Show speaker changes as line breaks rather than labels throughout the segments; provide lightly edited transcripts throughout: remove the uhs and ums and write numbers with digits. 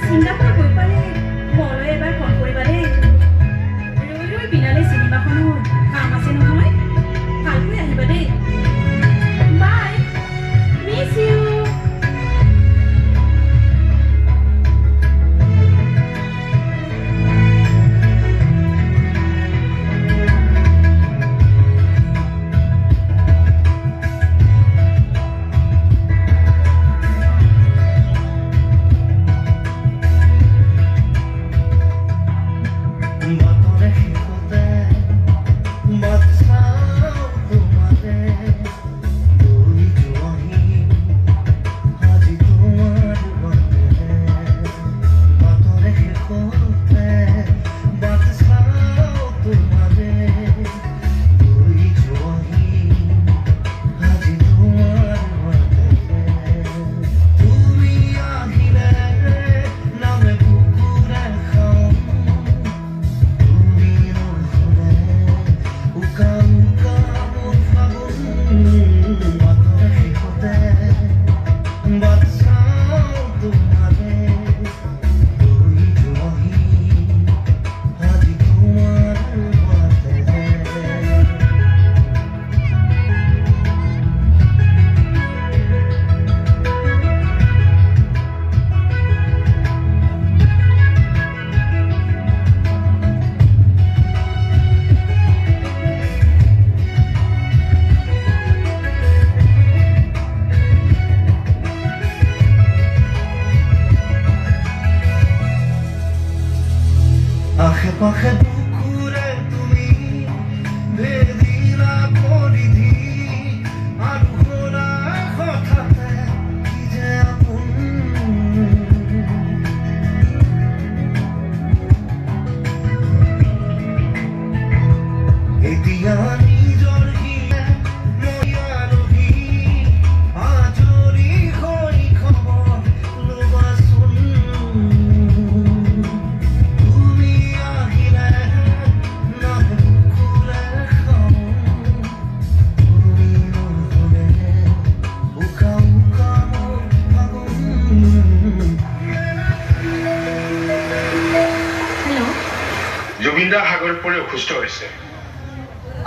চিন্তা কৰি গৈ পালে মলৈ এবাৰ ফোন কৰিবা দেই ৰৈ ৰৈ বিনালে চিনেমাখনৰ কাম আছে নহয় ভালকৈ আহিবা দেই বাই মিছ ইউ
আখে পাখে পুকুরে তুমি বেদিলা পরিধি আর ঘোরা কথাতে কি যে আপন এতিয়া নিজৰ হিয়া ময়ালহি আজৰি হৈ খবৰ লবাচোন
জুবিনদা সাগৰ পৰি অসুস্থ হৈছে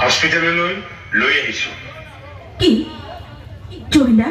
হস্পিটেললৈ লৈ আহিছো
কি জুবিনদা